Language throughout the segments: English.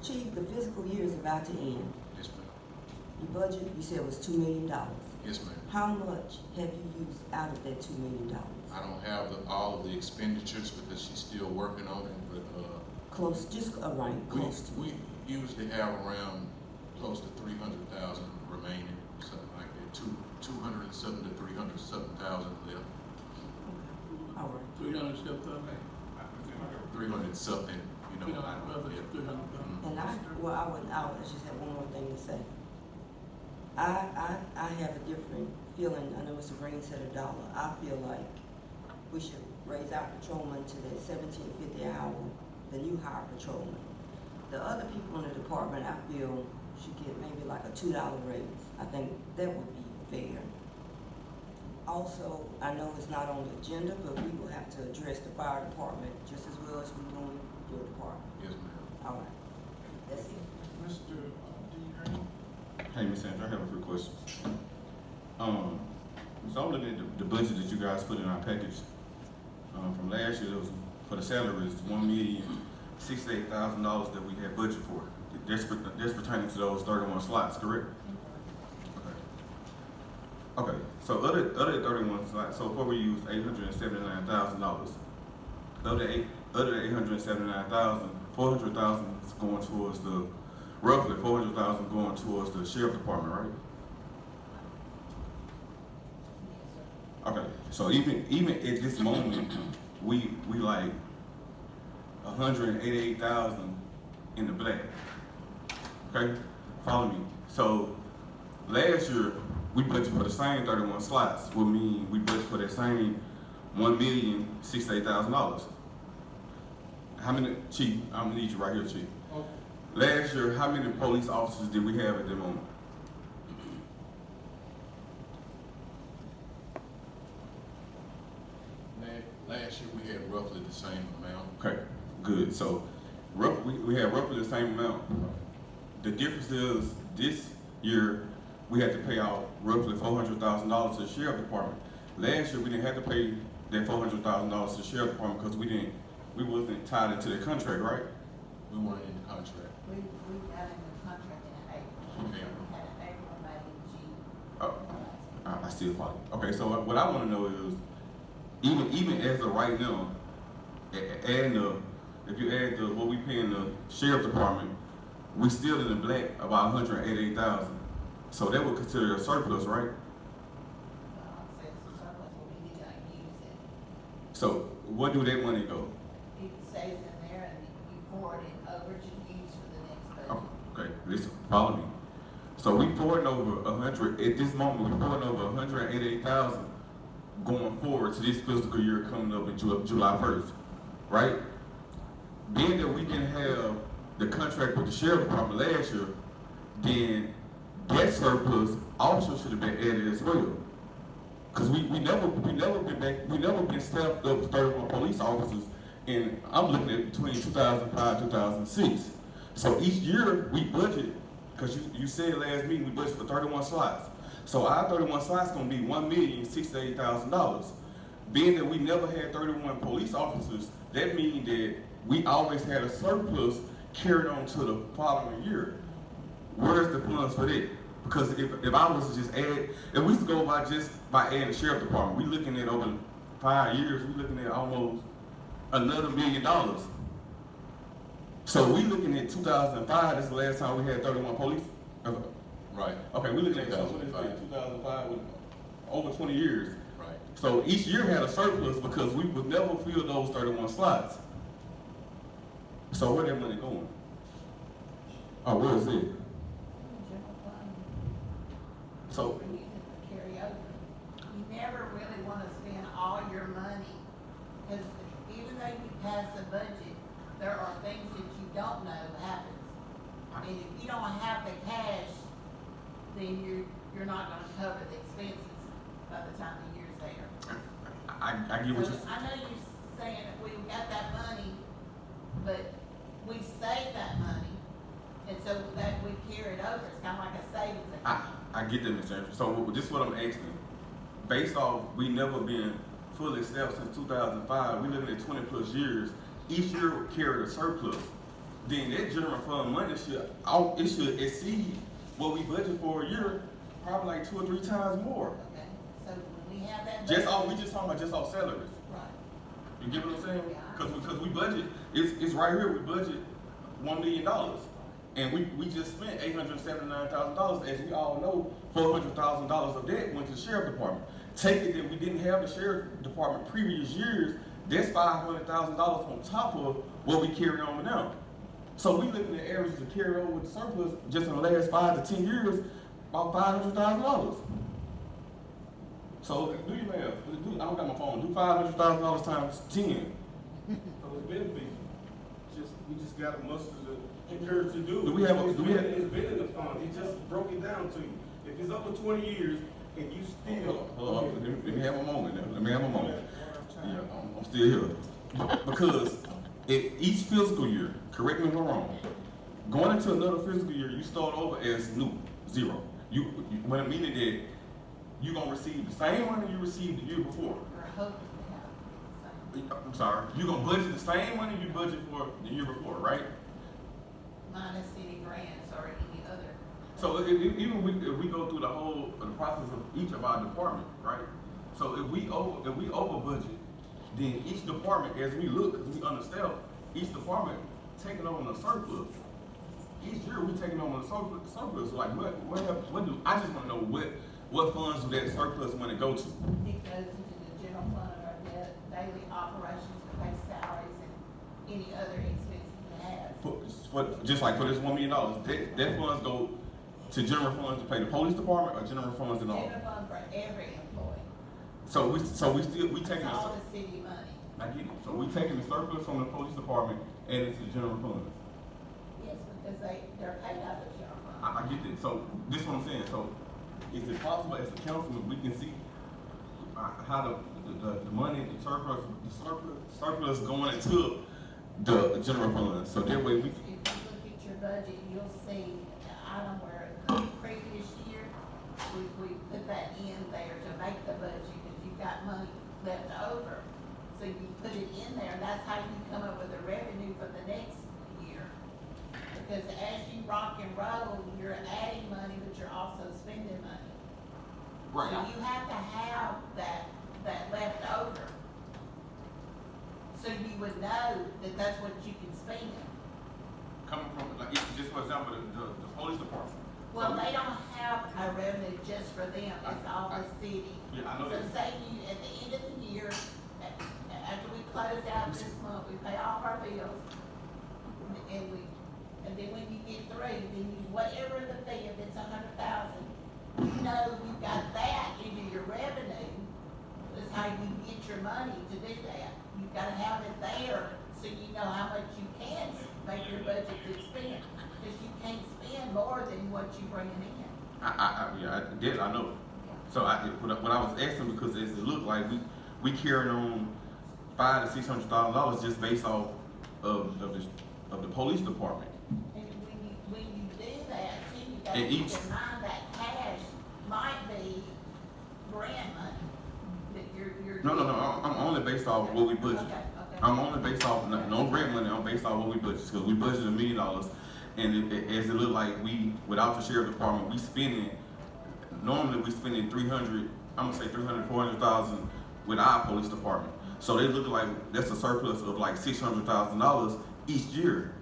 Chief, the fiscal year is about to end. Yes, ma'am. Your budget, you said was $2 million. Yes, ma'am. How much have you used out of that $2 million? I don't have all of the expenditures because she's still working on it, but Close, just around, close to. we usually have around close to 300,000 remaining, something like that. 207 to 307,000 left. All right. 307,000. 300 something, you know. I don't know. Yeah. 300,000. And I just have one more thing to say. I have a different feeling. I know Mr. Green said $1. I feel like we should raise our patrolman to that $17.50 an hour, the new hire patrolman. The other people in the department, I feel, should get maybe like a $2 raise. I think that would be fair. Also, I know it's not on the agenda, but we will have to address the fire department just as well as we're doing your department. Yes, ma'am. All right. That's it. Mr. D. Green? Hey, Ms. Sandra, I have a few questions. So I'm looking at the budget that you guys put in our package. From last year, it was for the salaries, $1,068,000 that we had budget for. That's pertaining to those 31 slots, correct? Okay, so other 31 slots, so far we used $879,000. Other $879,000, $400,000 is going towards roughly $400,000 going towards the sheriff department, right? Okay, so even at this moment, we like 188,000 in the black. Okay, follow me. So last year we budgeted for the same 31 slots. Would mean we budgeted for that same $1,068,000. How many, Chief? I'm gonna need you right here, Chief. Okay. Last year, how many police officers did we have at that moment? Last year we had roughly the same amount. Okay, good. So we had roughly the same amount. The difference is this year we had to pay out roughly $400,000 to the sheriff department. Last year we didn't have to pay that $400,000 to the sheriff department because we wasn't tied into the contract, right? We weren't in the contract. We got in the contract in April. Yeah. We had an April, May, June. Oh, I still follow. Okay, so what I want to know is, even as of right now, if you add what we paying the sheriff department, we still in the black about 188,000. So that would consider a surplus, right? Says the surplus, but we didn't use it. So where do that money go? It stays in there and you forward it over to use for the next budget. Oh, okay, listen, follow me. So we forwarding over 100 at this moment. We forwarding over 188,000 going forward to this fiscal year coming up in July 1st, right? Being that we didn't have the contract with the sheriff department last year, then that surplus also should have been added as well. Cause we never been staffed up to 31 police officers, and I'm looking at between 2005 2006. So each year we budget, cause you said last meeting we budget for 31 slots. So our 31 slots gonna be $1,068,000. Being that we never had 31 police officers, that means that we always had a surplus carried on to the following year. Where's the funds for that? Because if I was to just add, if we was to go by adding the sheriff department, we looking at over 5 years, we looking at almost another $1 million. So we looking at 2005, that's the last time we had 31 police. Right. Okay, we looking at 2005. 2005 with over 20 years. Right. So each year had a surplus because we would never fill those 31 slots. So where that money going? Oh, where is it? General fund. So, We're using it for carryover. You never really want to spend all your money, because even though you pass the budget, there are things that you don't know happens. And if you don't have the cash, then you're not gonna cover the expenses by the time the year's there. I get what So you're I know you're saying that we got that money, but we saved that money, and so that we carry it over, it's kinda like a savings account. I get that, Mr. Andrews. So this is what I'm asking. Based off we never been fully staffed since 2005, we looking at 20 plus years. Each year carried a surplus. then that general fund money should exceed what we budget for a year, probably like 2 or 3 times more. Okay, so when we have that. We budget- just talking about just off salaries. Right. You get what I'm saying? Yeah. Because we budget, it's right here, we budget $1 million. And we just spent $879,000, as we all know, $400,000 of that went to the sheriff department. Take it that we didn't have the sheriff department previous years, that's $500,000 on top of what we carry on now. So we looking at averages to carry over with the surplus just in the last 5 to 10 years, about $500,000. So do your math. I don't got my phone. Do $500,000 times 10. So it's beneficial. We just gotta muster the courage to do it. Do we have It's been in the fund, he just broke it down to you. If it's over 20 years and you still. Hold on. Let me have a moment now. Let me have a moment. Yeah, I'm still here. Because each fiscal year, correct me if I'm wrong, going into another fiscal year, you start over as new, zero. When I mean that you're gonna receive the same money you received the year before. We're hoping to have I'm sorry, you're gonna budget the same money you budget for the year before, right? minus city grants or any other. So if we go through the whole the process of each of our department, right? So if we over budget, then each department, as we look, because we understand, each department taking on a surplus. Each year we taking on a surplus. Like what do I just want to know what funds do that surplus money go to? It goes into the general fund or the daily operations to pay salaries and any other expenses you have. Just like for this $1 million, that funds go to general funds to pay the police department or general funds and all. General fund for every employee. So we taking It's a all the city money. I get it. So we taking the surplus from the police department and it's the general funds. Yes, because they're paid out of the general fund. I get that. So this is what I'm saying. So is it possible as a council we can see how the money, the surplus going into the general fund? So that way we. If you look at your budget, you'll see the item where the previous year, we put that in there to make the budget, because you've got money left over. So you put it in there, and that's how you come up with the revenue for the next year. Because as you rock and roll, you're adding money, but you're also spending money. So you have to have that left over. So you would know that that's what you can spend. Coming from, like, just for example, the police department. Well, they don't have a revenue just for them, it's all the city. Yeah, I know So that. say you, at the end of the year, after we close out this month, we pay off our bills, and then when you get through, then you, whatever the fee, if it's $100,000, you know you've got that into your revenue. That's how you get your money to do that. You've gotta have it there, so you know how much you can make your budget to spend, because you can't spend more than what you bringing in. I know. So what I was asking, because as it looked like we carrying on $500,000 to $600,000 just based off of the police department. And when you do that, too, you gotta And keep each- in mind that cash might be grant money, that you're. No. I'm only based off what we budget. Okay. I'm only based off no grant money. I'm based off what we budget, because we budgeted $1 million, and as it looked like without the sheriff department, normally we spending 300. I'm gonna say 300, 400,000 with our police department. So they look like that's a surplus of like $600,000 each year.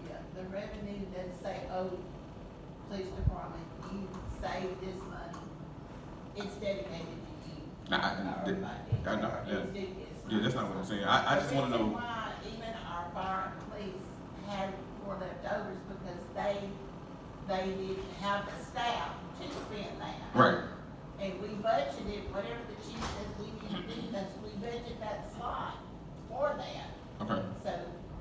Yeah, the revenue doesn't say, oh, police department, you saved this money. It's dedicated to you. Yeah, that's not what I'm saying. I just want to The reason know. why even our fire and police had more leftovers, because they didn't have the staff to spend that. Right. And we budgeted, whatever the chief says we need to do, that's, we budget that slot for that. Okay. So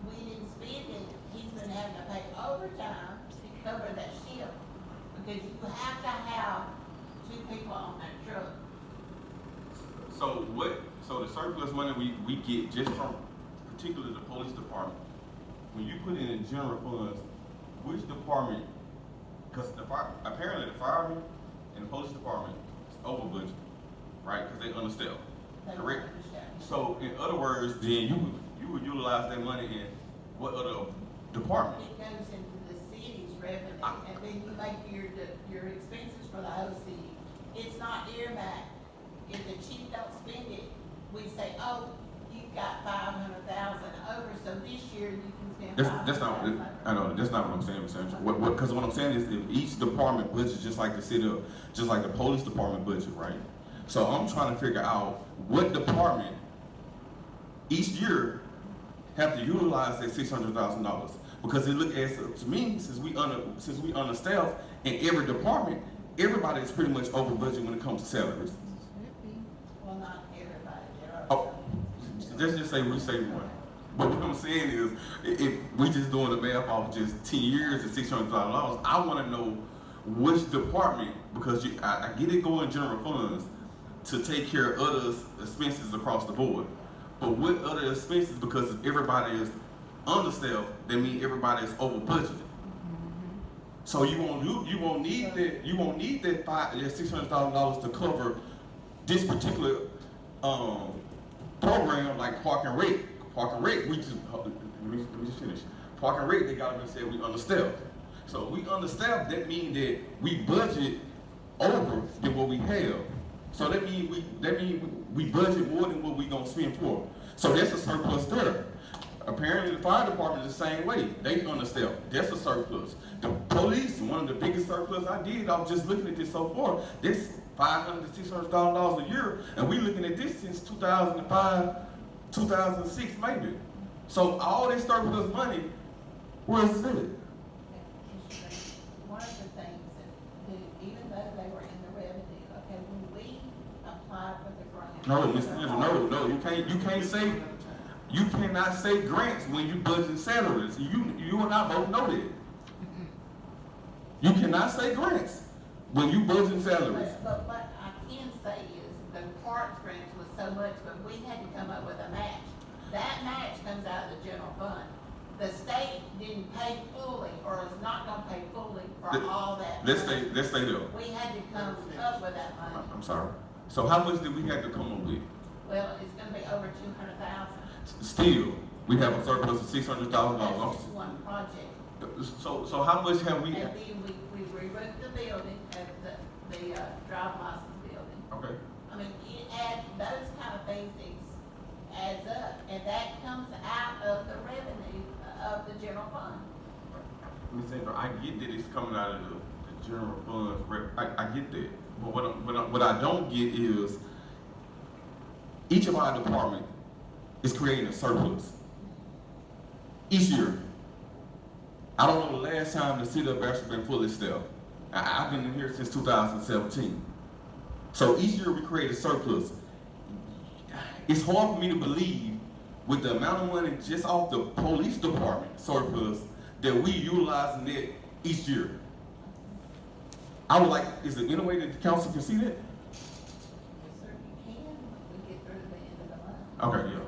we didn't spend it, he's been having to pay overtime to cover that shift, because you have to have 2 people on that truck. So the surplus money we get just from particularly the police department, when you put it in general funds, which department, because apparently the firemen and the police department is over budget, right? Because they understaffed. They Correct. won't understand. So in other words, then you would utilize that money in what other department? It goes into the city's revenue, and then you make your expenses for the whole city. It's not earmarked. If the chief don't spend it, we say, oh, you've got 500,000 over, so this year you can spend That's not, 500,000 over. I know, that's not what I'm saying, Mr. Angel. Because what I'm saying is if each department budget, just like the city, just like the police department budget, right? So I'm trying to figure out what department each year have to utilize that $600,000. Because it look as to me, since we understaffed in every department, everybody is pretty much over budget when it comes to salaries. Well, not everybody, there are Oh, some. let's just say we say one. But what I'm saying is, if we just doing the math off just 10 years and $600,000, I want to know which department, because I get it going general funds to take care of other expenses across the board. But what other expenses, because if everybody is understaffed, that means everybody is over budgeted. So you won't need that $600,000 to cover this particular program like Park and Rec. Park and Rec, let me just finish. Park and Rec, they got up and said we understaffed. So if we understaffed, that means that we budget over than what we have. So that means we budget more than what we gonna spend for. So that's a surplus there. Apparently the fire department is the same way. They understaffed. That's a surplus. The police, one of the biggest surplus I was just looking at this so far, this $500,000 to $600,000 a year, and we looking at this since 2005, 2006 maybe. So all this surplus money, where is it? One of the things that, even though they were in the revenue, okay, when we applied for the grant. No, Mr. Angel, no, you cannot say grants when you budget salaries. You and I both know that. You cannot say grants when you budget salaries. But what I can say is the parks grants was so much, but we had to come up with a match. That match comes out of the general fund. The state didn't pay fully, or is not gonna pay fully for all that. Let's money. stay there. We had to come up with that money. I'm sorry. So how much did we have to come up with? Well, it's gonna be over 200,000. Still, we have a surplus of That's $600,000. just one project. So how much have we? And then we reroofed the building at the drive license building. Okay. I mean, it adds, those kind of things adds up, and that comes out of the revenue of the general fund. Ms. Angel, I get that it's coming out of the general funds. I get that. But what I don't get is each of our department is creating a surplus each year. I don't know the last time the city of Bastrop been fully staffed. I've been in here since 2017. So each year we create a surplus. It's hard for me to believe with the amount of money just off the police department surplus that we utilizing that each year. I would like, is there any way that the council can see that? Yes, sir, you can, when we get through the end of the month. Okay, yeah.